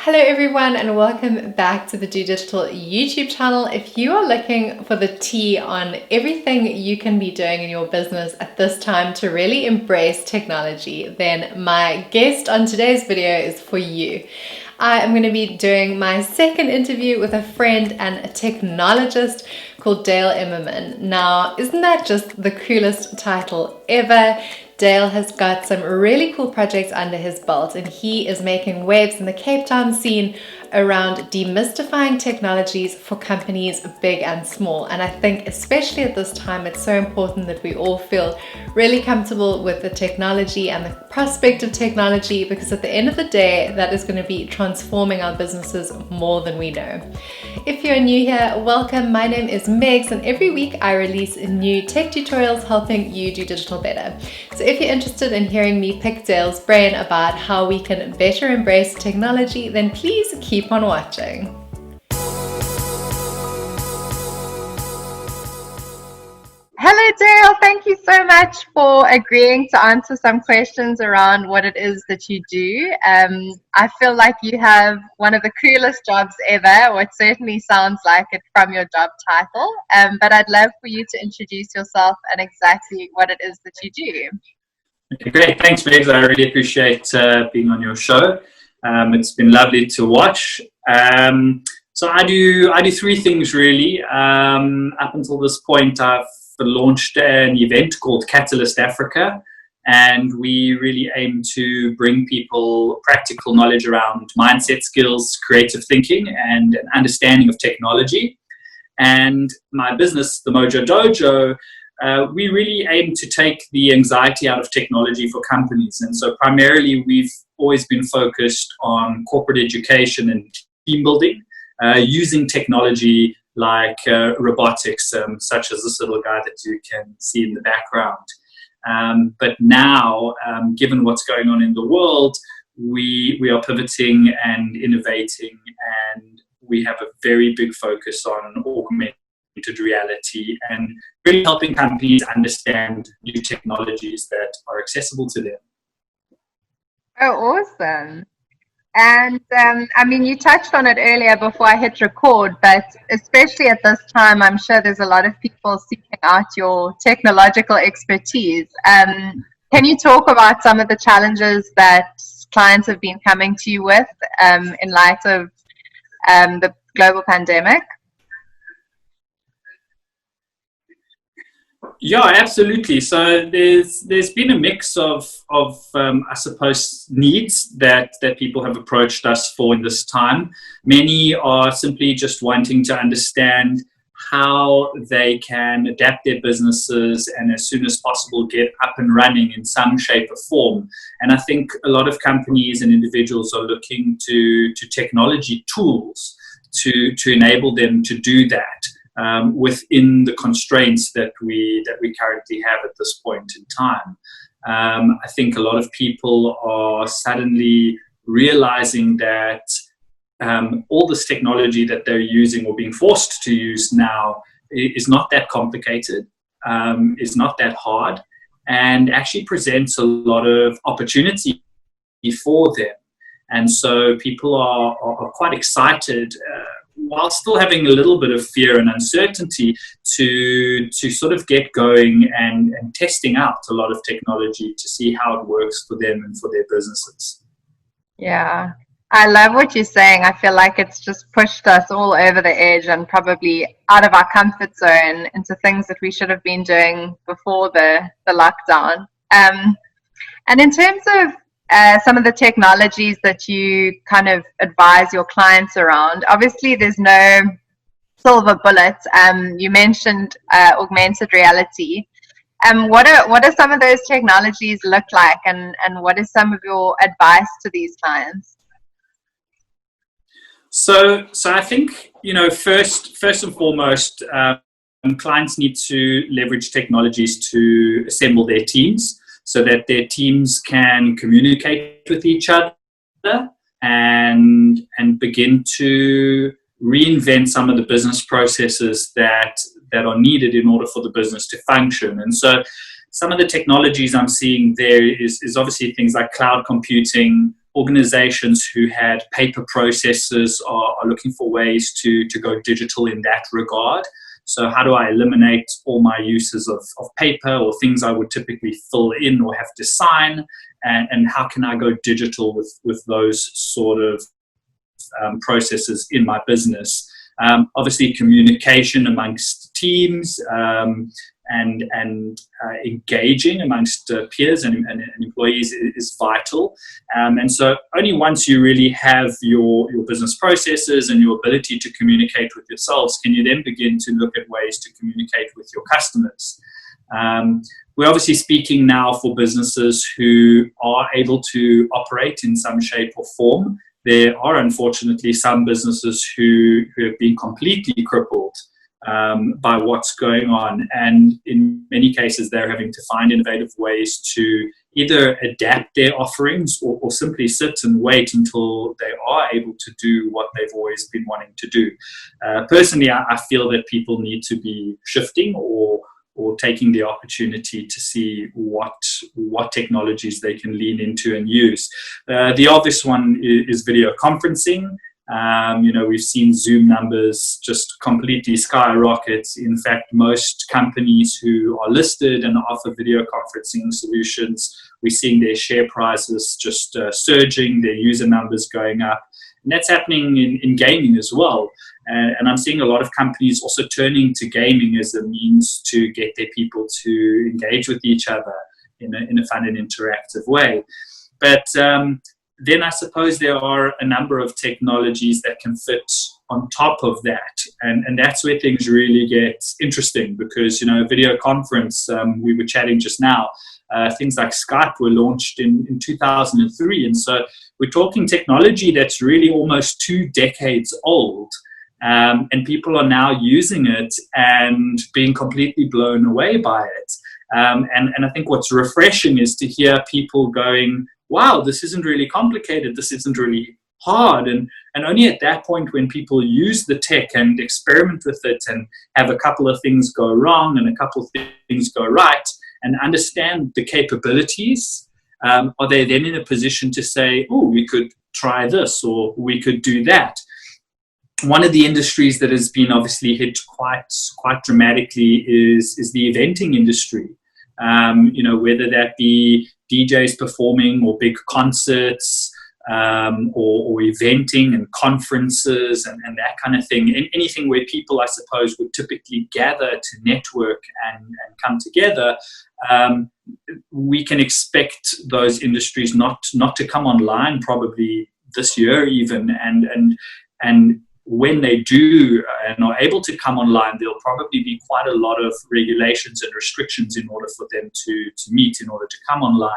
Hello everyone and welcome back to the Do Digital YouTube channel. If you are looking for the tea on everything you can be doing in your business at this time to really embrace technology, then my guest on today's video is for you. I am going to be doing my second interview with a friend and a technologist called Dale Imerman. Now, isn't that just the coolest title ever? Dale has got some really cool projects under his belt, and he is making waves in the Cape Town scene around demystifying technologies for companies big and small. And I think especially at this time, it's so important that we all feel really comfortable with the technology and the prospect of technology, because at the end of the day, that is going to be transforming our businesses more than we know. If you're new here, welcome. My name is Megs, and every week I release new tech tutorials helping you do digital better. So if you're interested in hearing me pick Dale's brain about how we can better embrace technology, then please keep on watching. Hello Dale, thank you so much for agreeing to answer some questions around what it is that you do. I feel like you have one of the coolest jobs ever, or it certainly sounds like it from your job title, but I'd love for you to introduce yourself and exactly what it is that you do. Okay, great. Thanks, Megs. I really appreciate being on your show. It's been lovely to watch. So I do three things really. Up until this point, I've launched an event called Catalyst Africa, and we really aim to bring people practical knowledge around mindset skills, creative thinking, and an understanding of technology. And my business, the Mojo Dojo, we really aim to take the anxiety out of technology for companies. And so primarily we've always been focused on corporate education and team building, using technology like robotics, such as this little guy that you can see in the background. But now, given what's going on in the world, we are pivoting and innovating, and we have a very big focus on augmented reality and really helping companies understand new technologies that are accessible to them. Oh, awesome. And I mean, you touched on it earlier before I hit record, but especially at this time, I'm sure there's a lot of people seeking out your technological expertise. Can you talk about some of the challenges that clients have been coming to you with in light of the global pandemic? Yeah, absolutely. So there's been a mix of I suppose needs that people have approached us for in this time. Many are simply just wanting to understand how they can adapt their businesses and as soon as possible get up and running in some shape or form. And I think a lot of companies and individuals are looking to technology tools to enable them to do that. Within the constraints that we currently have at this point in time. I think a lot of people are suddenly realizing that all this technology that they're using or being forced to use now is not that complicated, is not that hard, and actually presents a lot of opportunity for them. And so people are quite excited, while still having a little bit of fear and uncertainty, to sort of get going and testing out a lot of technology to see how it works for them and for their businesses. Yeah, I love what you're saying. I feel like it's just pushed us all over the edge and probably out of our comfort zone into things that we should have been doing before the lockdown. And in terms of some of the technologies that you kind of advise your clients around, obviously there's no silver bullet. You mentioned augmented reality. What are some of those technologies look like, and what is some of your advice to these clients? So I think, first and foremost, clients need to leverage technologies to assemble their teams, so that their teams can communicate with each other and begin to reinvent some of the business processes that are needed in order for the business to function. And so some of the technologies I'm seeing there is obviously things like cloud computing, organizations who had paper processes are looking for ways to go digital in that regard. So how do I eliminate all my uses of paper or things I would typically fill in or have to sign, and how can I go digital with those sort of processes in my business? Obviously, communication amongst teams and engaging amongst peers and employees is vital. And so only once you really have your business processes and your ability to communicate with yourselves can you then begin to look at ways to communicate with your customers. We're obviously speaking now for businesses who are able to operate in some shape or form. There are unfortunately some businesses who have been completely crippled by what's going on, and in many cases they're having to find innovative ways to either adapt their offerings or simply sit and wait until they are able to do what they've always been wanting to do. Personally, I feel that people need to be shifting or taking the opportunity to see what technologies they can lean into and use. The obvious one is video conferencing. We've seen Zoom numbers just completely skyrocket. In fact, most companies who are listed and offer video conferencing solutions, we're seeing their share prices just surging, their user numbers going up. And that's happening in gaming as well. And I'm seeing a lot of companies also turning to gaming as a means to get their people to engage with each other in a fun and interactive way. But then I suppose there are a number of technologies that can fit on top of that. And that's where things really get interesting because, video conference, we were chatting just now, things like Skype were launched in 2003. And so we're talking technology that's really almost 2 decades old. And people are now using it and being completely blown away by it. And I think what's refreshing is to hear people going, wow, this isn't really complicated, this isn't really hard. And only at that point when people use the tech and experiment with it and have a couple of things go wrong and a couple of things go right and understand the capabilities, are they then in a position to say, oh, we could try this or we could do that. One of the industries that has been obviously hit quite dramatically is the eventing industry. Whether that be DJs performing or big concerts or eventing and conferences and that kind of thing. Anything where people, I suppose, would typically gather to network and come together. We can expect those industries not to come online probably this year even. And when they do and are able to come online, there'll probably be quite a lot of regulations and restrictions in order for them to meet in order to come online.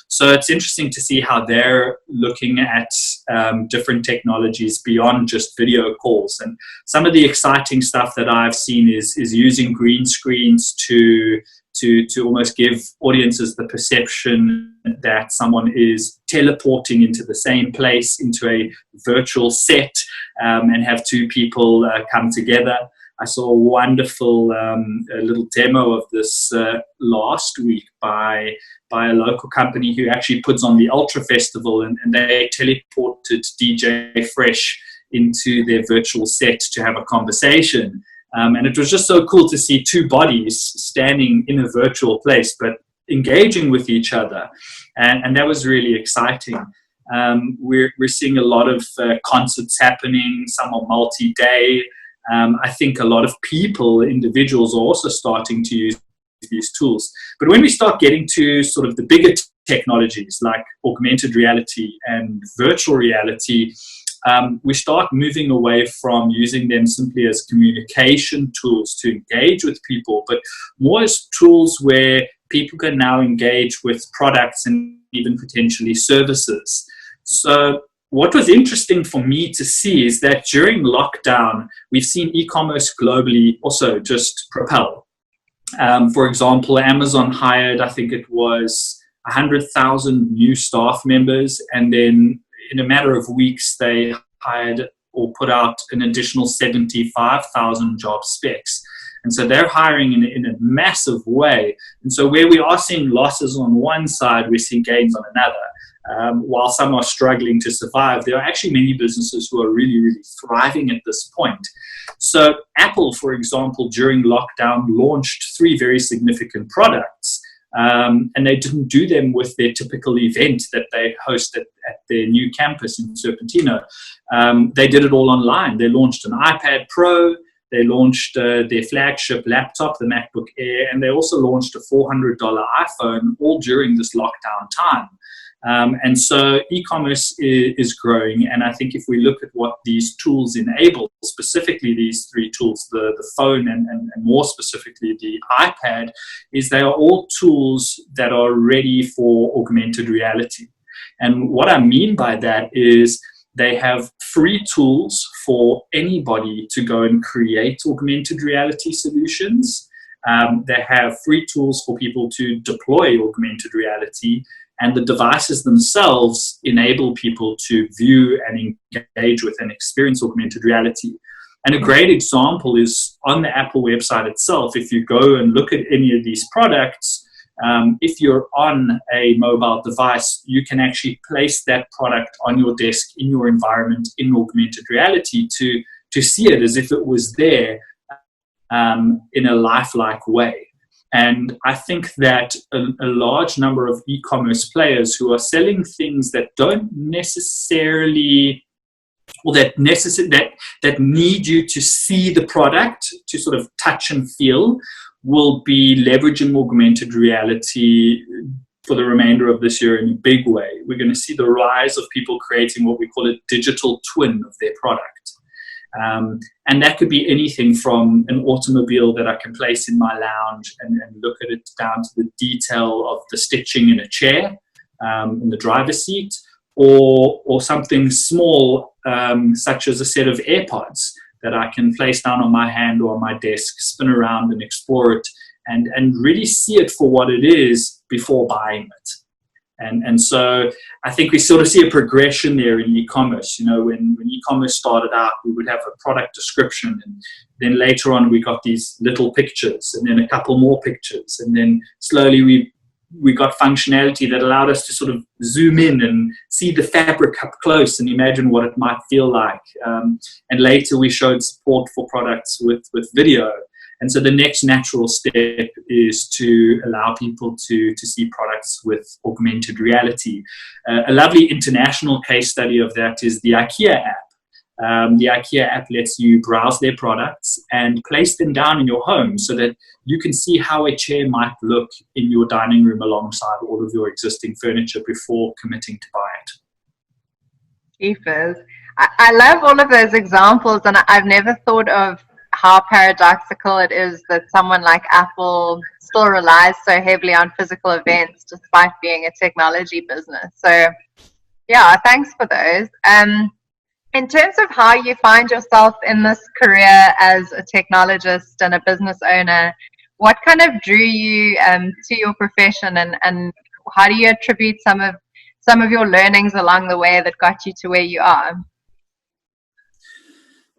So it's interesting to see how they're looking at different technologies beyond just video calls. And some of the exciting stuff that I've seen is using green screens to almost give audiences the perception that someone is teleporting into the same place, into a virtual set, and have 2 people come together. I saw a wonderful little demo of this last week by a local company who actually puts on the Ultra Festival, and they teleported DJ Fresh into their virtual set to have a conversation. And it was just so cool to see 2 bodies standing in a virtual place, but engaging with each other. And that was really exciting. We're seeing a lot of concerts happening. Some are multi-day. I think a lot of people, individuals, are also starting to use these tools. But when we start getting to sort of the bigger technologies like augmented reality and virtual reality, we start moving away from using them simply as communication tools to engage with people, but more as tools where people can now engage with products and even potentially services. So what was interesting for me to see is that during lockdown, we've seen e-commerce globally also just propel. For example, Amazon hired, I think it was 100,000 new staff members, and then in a matter of weeks, they hired or put out an additional 75,000 job specs. And so they're hiring in a massive way. And so where we are seeing losses on one side, we're seeing gains on another. while some are struggling to survive, there are actually many businesses who are really, really thriving at this point. So Apple, for example, during lockdown launched 3 very significant products. And they didn't do them with their typical event that they host at their new campus in Serpentino. They did it all online. They launched an iPad Pro, they launched their flagship laptop, the MacBook Air, and they also launched a $400 iPhone, all during this lockdown time. And so e-commerce is growing, and I think if we look at what these tools enable, specifically these 3 tools, the phone and more specifically the iPad, is they are all tools that are ready for augmented reality. And what I mean by that is they have free tools for anybody to go and create augmented reality solutions. They have free tools for people to deploy augmented reality, and the devices themselves enable people to view and engage with and experience augmented reality. And a great example is on the Apple website itself. If you go and look at any of these products, if you're on a mobile device, you can actually place that product on your desk in your environment in augmented reality to see it as if it was there in a lifelike way. And I think that a large number of e-commerce players who are selling things that don't necessarily, or that need you to see the product, to sort of touch and feel, will be leveraging augmented reality for the remainder of this year in a big way. We're going to see the rise of people creating what we call a digital twin of their product. And that could be anything from an automobile that I can place in my lounge and look at it down to the detail of the stitching in a chair, in the driver's seat, or something small, such as a set of AirPods that I can place down on my hand or on my desk, spin around and explore it, and really see it for what it is before buying it. And so I think we sort of see a progression there in e-commerce. You know, when e-commerce started out, we would have a product description, and then later on we got these little pictures, and then a couple more pictures, and then slowly we got functionality that allowed us to sort of zoom in and see the fabric up close and imagine what it might feel like. And later we showed support for products with video. And so the next natural step is to allow people to see products with augmented reality. A lovely international case study of that is the Ikea app. The Ikea app lets you browse their products and place them down in your home so that you can see how a chair might look in your dining room alongside all of your existing furniture before committing to buy it. Jeepers. I love all of those examples, and I've never thought of how paradoxical it is that someone like Apple still relies so heavily on physical events despite being a technology business. So yeah, thanks for those. In terms of how you find yourself in this career as a technologist and a business owner, what kind of drew you to your profession, and how do you attribute some of your learnings along the way that got you to where you are?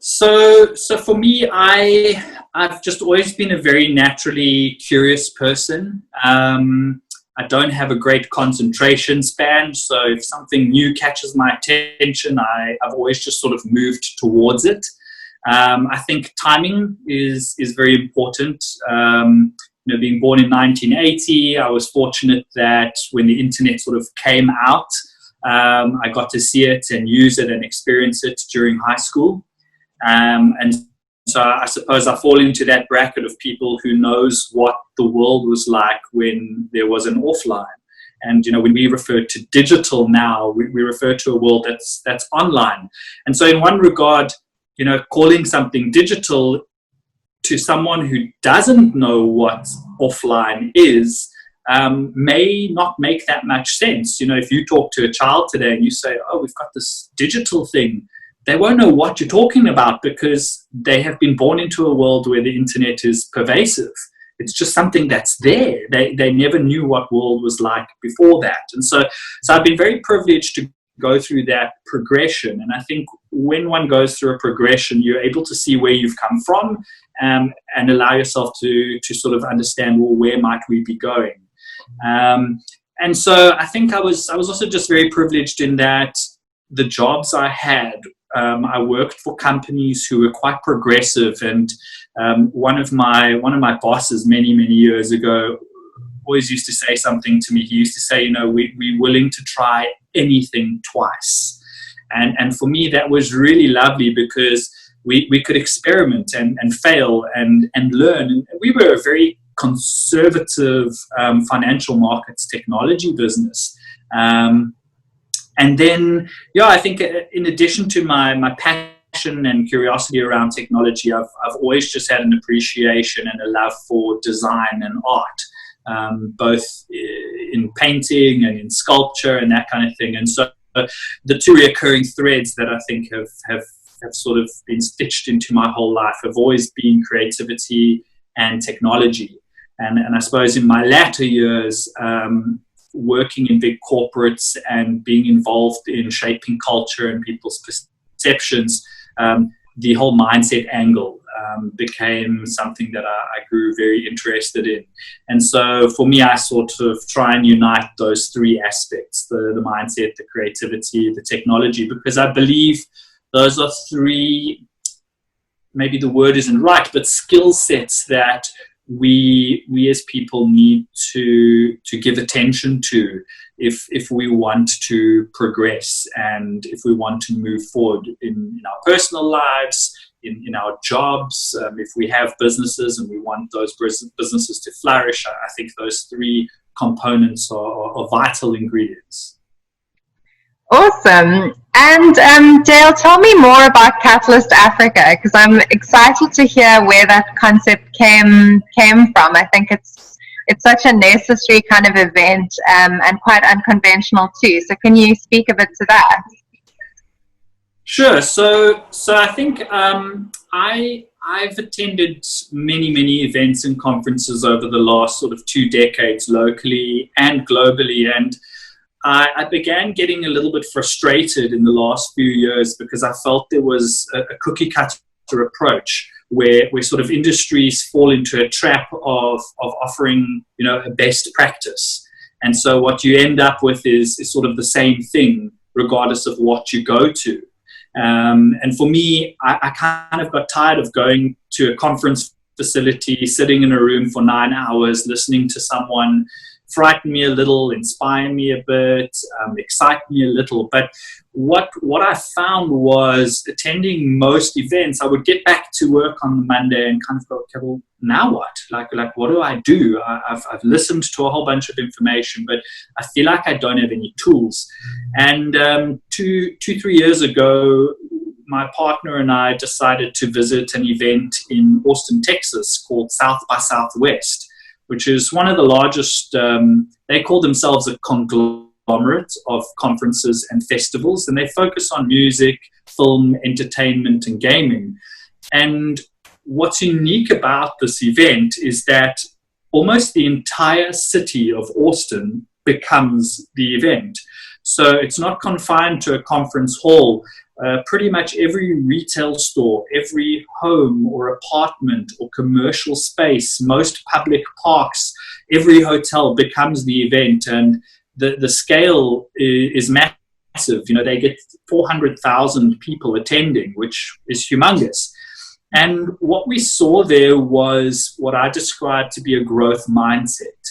So for me, I've just always been a very naturally curious person. I don't have a great concentration span, so if something new catches my attention, I've always just sort of moved towards it. I think timing is very important. Being born in 1980, I was fortunate that when the internet sort of came out, I got to see it and use it and experience it during high school. And so I suppose I fall into that bracket of people who knows what the world was like when there was an offline. And, when we refer to digital now, we refer to a world that's online. And so in one regard, calling something digital to someone who doesn't know what offline is, may not make that much sense. If you talk to a child today and you say, oh, we've got this digital thing, they won't know what you're talking about because they have been born into a world where the internet is pervasive. It's just something that's there. They never knew what world was like before that. And so I've been very privileged to go through that progression. And I think when one goes through a progression, you're able to see where you've come from, and allow yourself to sort of understand, well, where might we be going? And so I think I was also just very privileged in that the jobs I had, I worked for companies who were quite progressive, and one of my bosses many years ago always used to say something to me. He used to say, you know, we're willing to try anything twice. And for me, that was really lovely because we could experiment and fail and learn. And we were a very conservative financial markets technology business. And then, yeah, I think in addition to my passion and curiosity around technology, I've always just had an appreciation and a love for design and art, both in painting and in sculpture and that kind of thing. And so the two recurring threads that I think have sort of been stitched into my whole life have always been creativity and technology. And I suppose in my latter years, working in big corporates and being involved in shaping culture and people's perceptions, the whole mindset angle became something that I grew very interested in. And so for me, I sort of try and unite those three aspects, the mindset, the creativity, the technology, because I believe those are three, maybe the word isn't right, but skill sets that we as people need to give attention to if we want to progress and if we want to move forward in our personal lives, in our jobs, if we have businesses and we want those businesses to flourish. I think those three components are vital ingredients. Awesome. And Dale, tell me more about Catalyst Africa, because I'm excited to hear where that concept came from. I think it's such a necessary kind of event and quite unconventional too. So can you speak a bit to that? Sure. So I think I've attended many events and conferences over the last sort of 2 decades, locally and globally, and I began getting a little bit frustrated in the last few years because I felt there was a cookie cutter approach where sort of industries fall into a trap of offering, you know, a best practice. And so what you end up with is sort of the same thing regardless of what you go to. And for me, I kind of got tired of going to a conference facility, sitting in a room for 9 hours, listening to someone frighten me a little, inspire me a bit, excite me a little. But what I found was attending most events, I would get back to work on the Monday and kind of go, okay, well, now what? Like what do I do? I've listened to a whole bunch of information, but I feel like I don't have any tools. And 3 years ago, my partner and I decided to visit an event in Austin, Texas called South by Southwest, which is one of the largest, they call themselves a conglomerate of conferences and festivals, and they focus on music, film, entertainment, and gaming. And what's unique about this event is that almost the entire city of Austin becomes the event. So it's not confined to a conference hall. Pretty much every retail store, every home or apartment or commercial space, most public parks, every hotel becomes the event, and the scale is massive. You know, they get 400,000 people attending, which is humongous. And what we saw there was what I described to be a growth mindset.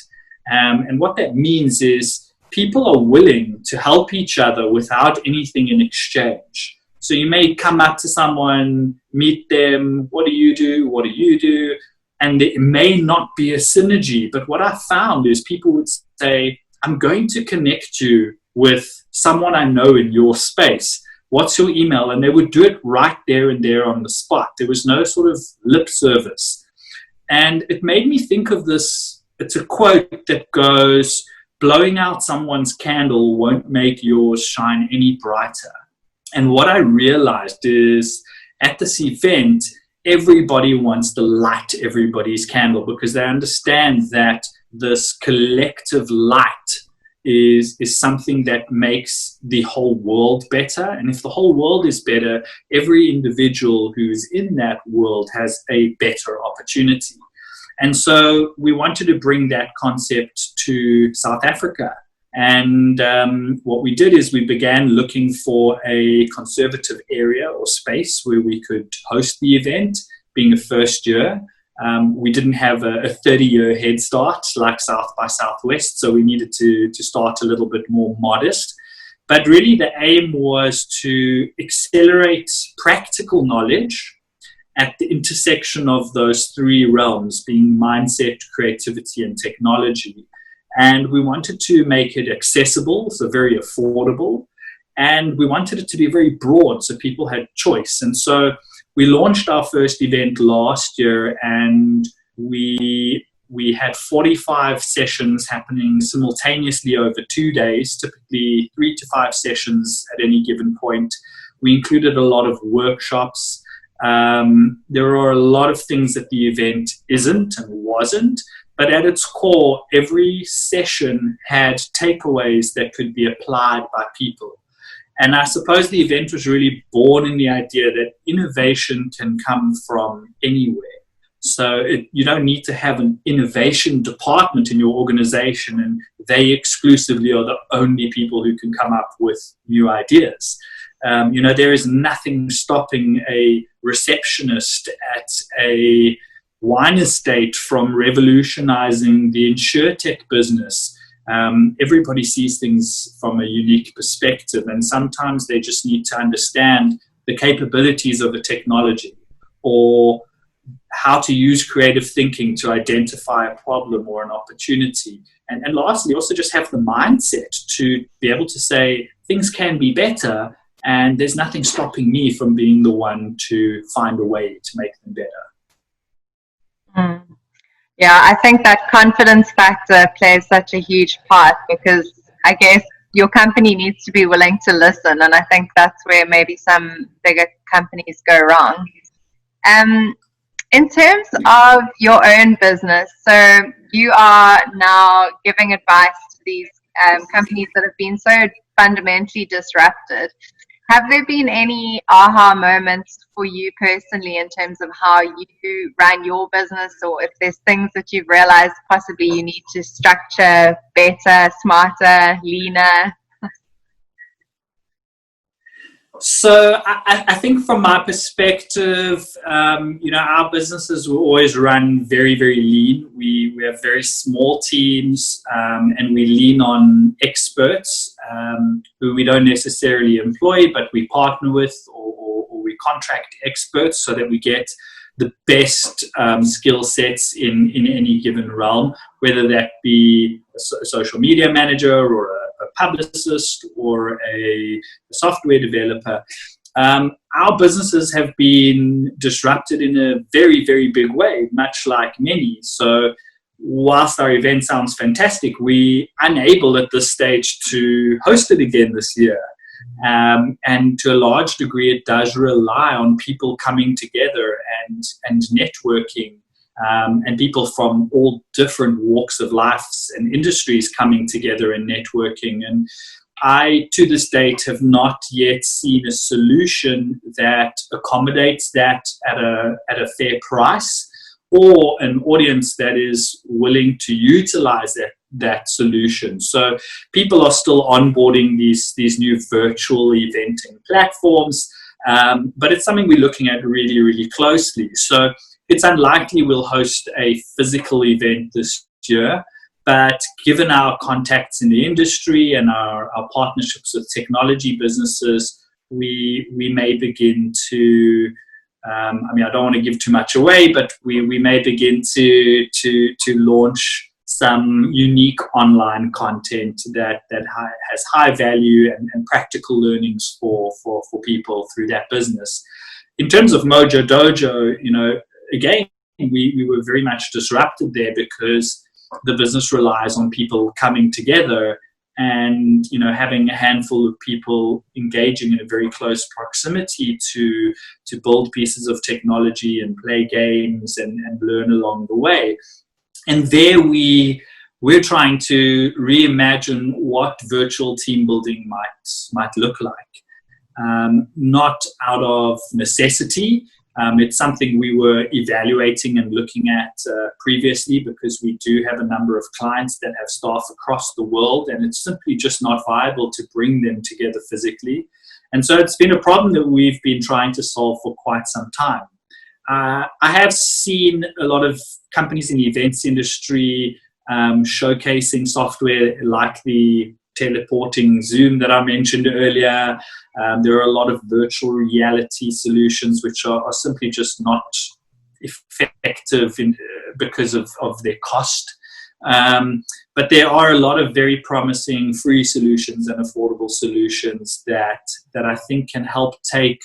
And what that means is people are willing to help each other without anything in exchange. So you may come up to someone, meet them, what do you do? What do you do? And there may not be a synergy. But what I found is people would say, I'm going to connect you with someone I know in your space. What's your email? And they would do it right there and there on the spot. There was no sort of lip service. And it made me think of this. It's a quote that goes, blowing out someone's candle won't make yours shine any brighter. And what I realized is at this event, everybody wants to light everybody's candle because they understand that this collective light is something that makes the whole world better. And if the whole world is better, every individual who's in that world has a better opportunity. And so we wanted to bring that concept to South Africa. And what we did is we began looking for a conservative area or space where we could host the event, being the first year. We didn't have a 30-year head start like South by Southwest, so we needed to start a little bit more modest. But really the aim was to accelerate practical knowledge at the intersection of those three realms, being mindset, creativity, and technology. And we wanted to make it accessible, so very affordable. And we wanted it to be very broad, so people had choice. And so we launched our first event last year, and we had 45 sessions happening simultaneously over 2 days, typically 3 to 5 sessions at any given point. We included a lot of workshops. There are a lot of things that the event isn't and wasn't, but at its core, every session had takeaways that could be applied by people. And I suppose the event was really born in the idea that innovation can come from anywhere. So you don't need to have an innovation department in your organization and they exclusively are the only people who can come up with new ideas. There is nothing stopping a receptionist at a wine estate from revolutionizing the insurtech business. Everybody sees things from a unique perspective, and sometimes they just need to understand the capabilities of a technology or how to use creative thinking to identify a problem or an opportunity. And lastly, also just have the mindset to be able to say things can be better, and there's nothing stopping me from being the one to find a way to make them better. Yeah, I think that confidence factor plays such a huge part, because I guess your company needs to be willing to listen, and I think that's where maybe some bigger companies go wrong. In terms of your own business, so you are now giving advice to these companies that have been so fundamentally disrupted. Have there been any aha moments for you personally in terms of how you run your business, or if there's things that you've realized possibly you need to structure better, smarter, leaner? So I think from my perspective, our businesses will always run very, very lean. We have very small teams, and we lean on experts who we don't necessarily employ, but we partner with or we contract experts so that we get the best skill sets in any given realm, whether that be a social media manager or a publicist or a software developer. Our businesses have been disrupted in a very, very big way, much like many. So whilst our event sounds fantastic, we're unable at this stage to host it again this year. And to a large degree, it does rely on people coming together and networking, and people from all different walks of life and industries coming together and networking. And I, to this date, have not yet seen a solution that accommodates that at a fair price, or an audience that is willing to utilize that solution. So people are still onboarding these new virtual eventing platforms, but it's something we're looking at really, really closely. So it's unlikely we'll host a physical event this year, but given our contacts in the industry and our partnerships with technology businesses, we may begin to, I don't want to give too much away, but we may begin to launch some unique online content that has high value and practical learnings for people through that business. In terms of Mojo Dojo, again, we were very much disrupted there because the business relies on people coming together and, having a handful of people engaging in a very close proximity to build pieces of technology and play games and learn along the way. And there we're trying to reimagine what virtual team building might look like. Not out of necessity, It's something we were evaluating and looking at previously, because we do have a number of clients that have staff across the world, and it's simply just not viable to bring them together physically. And so it's been a problem that we've been trying to solve for quite some time. I have seen a lot of companies in the events industry showcasing software like the teleporting Zoom that I mentioned earlier. There are a lot of virtual reality solutions which are simply just not effective because of their cost. But there are a lot of very promising free solutions and affordable solutions that I think can help take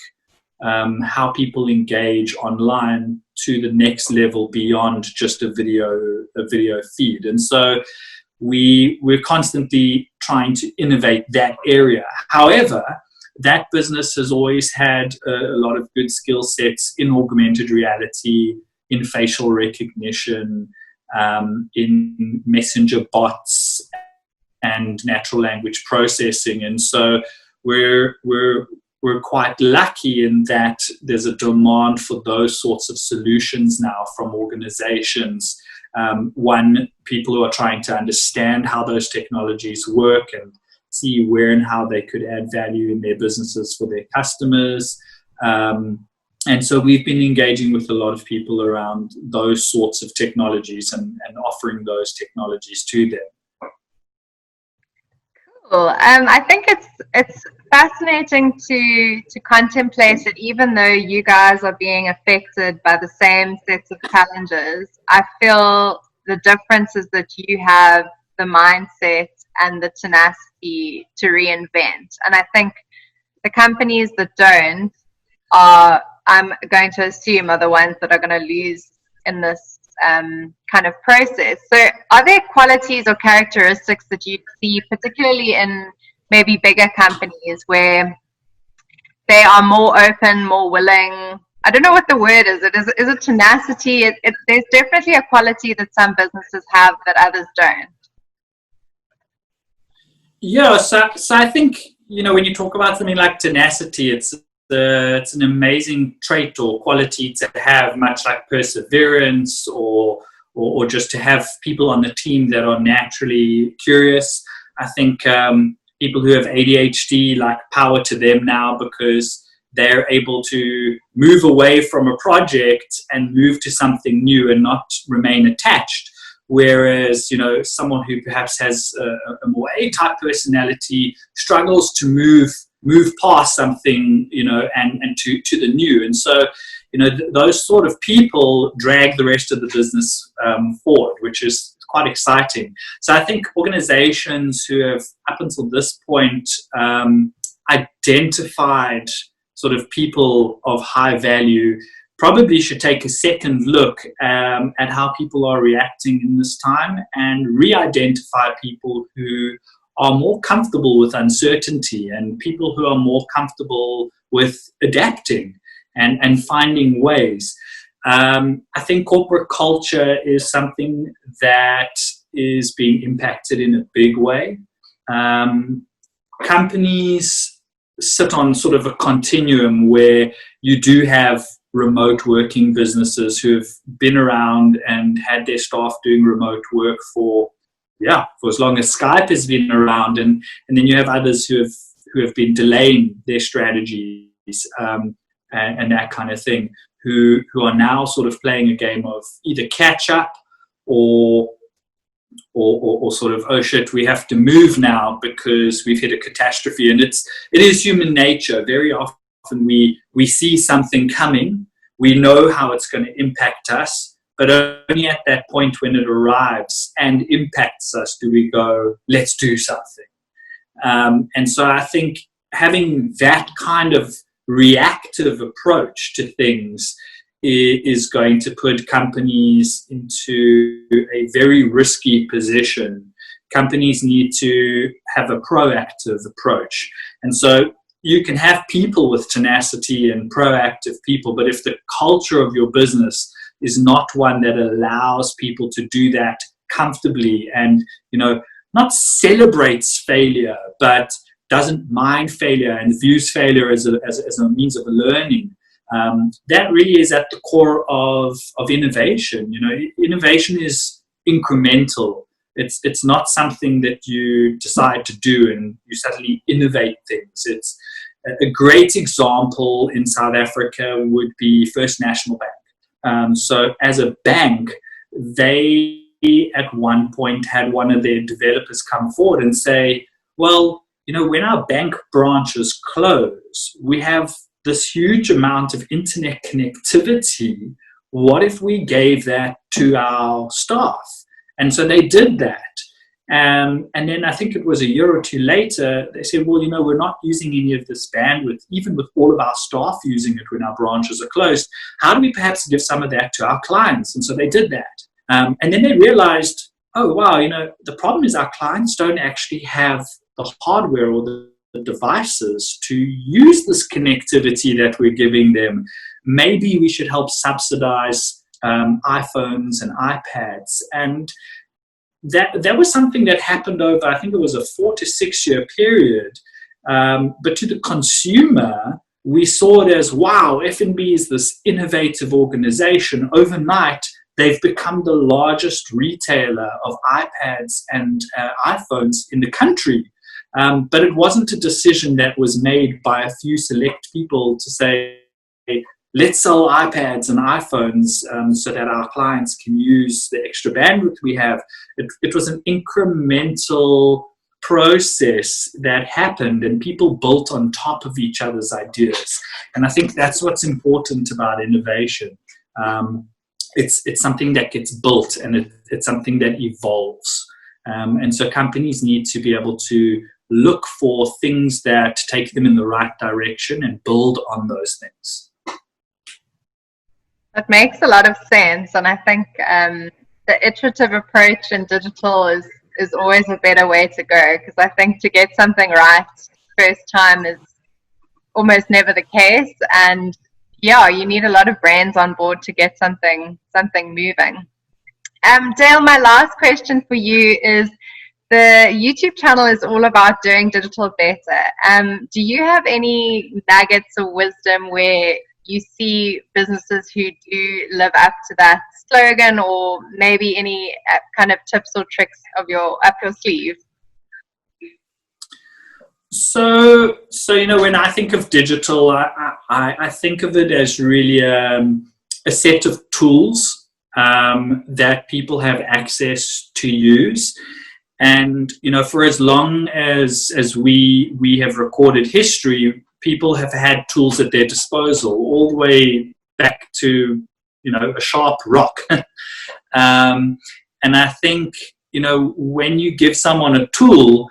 how people engage online to the next level beyond just a video feed. And so we're constantly trying to innovate that area. However, that business has always had a lot of good skill sets in augmented reality, in facial recognition, in messenger bots and natural language processing. And so we're quite lucky in that there's a demand for those sorts of solutions now from organizations. People who are trying to understand how those technologies work and see where and how they could add value in their businesses for their customers. And so we've been engaging with a lot of people around those sorts of technologies and offering those technologies to them. Cool. I think it's fascinating to contemplate that even though you guys are being affected by the same sets of challenges, I feel the difference is that you have the mindset and the tenacity to reinvent. And I think the companies that don't are, I'm going to assume, are the ones that are going to lose in this kind of process. So are there qualities or characteristics that you see, particularly in maybe bigger companies, where they are more open, more willing? I don't know what the word is. Is it tenacity? There's definitely a quality that some businesses have that others don't. Yeah, so I think, when you talk about something like tenacity, it's an amazing trait or quality to have, much like perseverance or just to have people on the team that are naturally curious. I think people who have ADHD, like, power to them now, because they're able to move away from a project and move to something new and not remain attached. Whereas, someone who perhaps has a more A-type personality struggles to move past something, and to the new. And so, those sort of people drag the rest of the business forward, which is quite exciting. So I think organizations who have, up until this point, identified sort of people of high value probably should take a second look at how people are reacting in this time and re-identify people who are more comfortable with uncertainty and people who are more comfortable with adapting and finding ways. I think corporate culture is something that is being impacted in a big way. Companies sit on sort of a continuum where you do have remote working businesses who have been around and had their staff doing remote work for as long as Skype has been around, and then you have others who have been delaying their strategies and that kind of thing, who are now sort of playing a game of either catch up or sort of, oh shit, we have to move now because we've hit a catastrophe. And it is human nature. Very often we see something coming, we know how it's going to impact us, but only at that point when it arrives and impacts us do we go, let's do something. And so I think having that kind of reactive approach to things is going to put companies into a very risky position. Companies need to have a proactive approach. And so you can have people with tenacity and proactive people, but if the culture of your business is not one that allows people to do that comfortably and, not celebrates failure, but doesn't mind failure and views failure as a means of learning, That really is at the core of innovation. Innovation is incremental. It's not something that you decide to do and you suddenly innovate things. It's a great example in South Africa would be First National Bank. So as a bank, they at one point had one of their developers come forward and say, well, when our bank branches close, we have this huge amount of internet connectivity. What if we gave that to our staff? And so they did that. And then I think it was a year or two later, they said, well, we're not using any of this bandwidth, even with all of our staff using it when our branches are closed. How do we perhaps give some of that to our clients? And so they did that. And then they realized, oh, wow, the problem is our clients don't actually have the hardware or the devices to use this connectivity that we're giving them. Maybe we should help subsidize iPhones and iPads. And that was something that happened over, I think it was a 4 to 6 year period. But to the consumer, we saw it as, wow, F&B is this innovative organization. Overnight, they've become the largest retailer of iPads and iPhones in the country. But it wasn't a decision that was made by a few select people to say, hey, let's sell iPads and iPhones so that our clients can use the extra bandwidth we have. It was an incremental process that happened, and people built on top of each other's ideas. And I think that's what's important about innovation. It's something that gets built, and it's something that evolves. And so companies need to be able to look for things that take them in the right direction and build on those things. It makes a lot of sense, and I think the iterative approach in digital is always a better way to go, because I think to get something right first time is almost never the case, and yeah, you need a lot of brains on board to get something moving. Dale, my last question for you is, the YouTube channel is all about doing digital better. Do you have any nuggets of wisdom where you see businesses who do live up to that slogan, or maybe any kind of tips or tricks up your sleeve? So when I think of digital, I think of it as really a set of tools that people have access to use. And, for as long as we have recorded history, people have had tools at their disposal, all the way back to, a sharp rock. And I think, when you give someone a tool,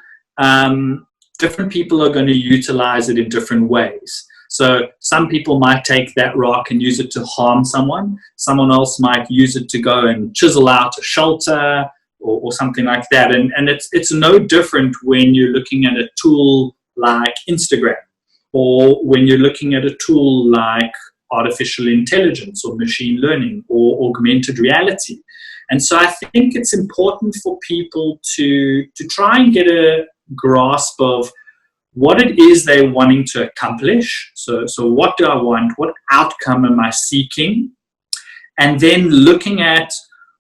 different people are going to utilize it in different ways. So some people might take that rock and use it to harm someone. Someone else might use it to go and chisel out a shelter or something like that. And it's no different when you're looking at a tool like Instagram, or when you're looking at a tool like artificial intelligence or machine learning or augmented reality. And so I think it's important for people to try and get a grasp of what it is they're wanting to accomplish. So what do I want? What outcome am I seeking? And then looking at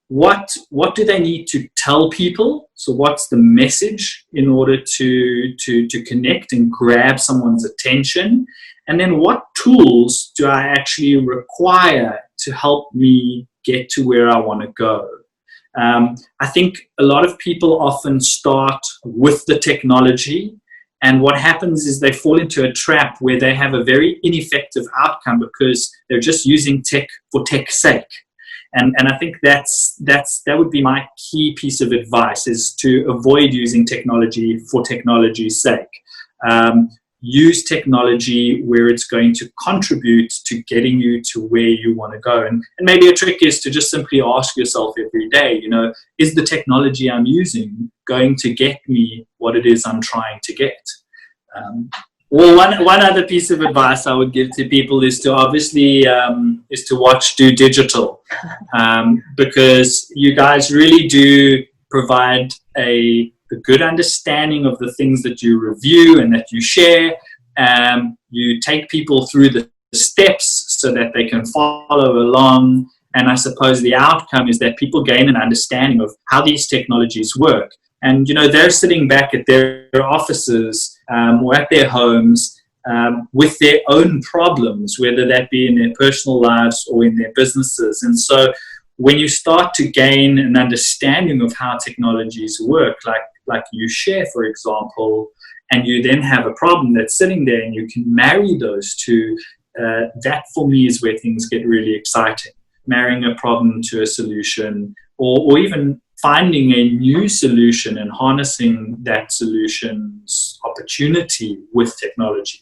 what do they need to tell people? So what's the message in order to connect and grab someone's attention? And then what tools do I actually require to help me get to where I want to go? I think a lot of people often start with the technology, and what happens is they fall into a trap where they have a very ineffective outcome because they're just using tech for tech's sake. And I think that would be my key piece of advice, is to avoid using technology for technology's sake. Use technology where it's going to contribute to getting you to where you want to go. And maybe a trick is to just simply ask yourself every day, is the technology I'm using going to get me what it is I'm trying to get? Well, one other piece of advice I would give to people is to obviously is to watch Do Digital, because you guys really do provide a good understanding of the things that you review and that you share. You take people through the steps so that they can follow along. And I suppose the outcome is that people gain an understanding of how these technologies work. And, they're sitting back at their offices or at their homes with their own problems, whether that be in their personal lives or in their businesses. And so when you start to gain an understanding of how technologies work, like you share, for example, and you then have a problem that's sitting there and you can marry those two, that for me is where things get really exciting. Marrying a problem to a solution, or even finding a new solution and harnessing that solution's opportunity with technology.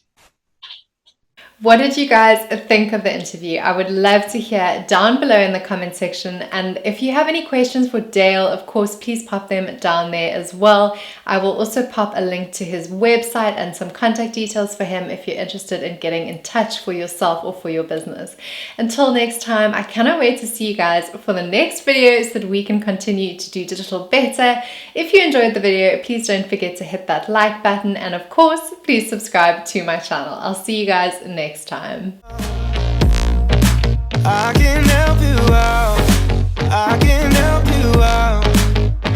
What did you guys think of the interview? I would love to hear down below in the comment section. And if you have any questions for Dale, of course, please pop them down there as well. I will also pop a link to his website and some contact details for him if you're interested in getting in touch for yourself or for your business. Until next time, I cannot wait to see you guys for the next video so that we can continue to do digital better. If you enjoyed the video, please don't forget to hit that like button. And of course, please subscribe to my channel. I'll see you guys next time. I can help you out. I can help you out.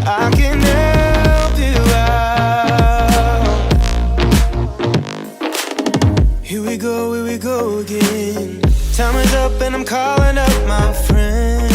I can help you out. Here we go again. Time is up and I'm calling up my friends.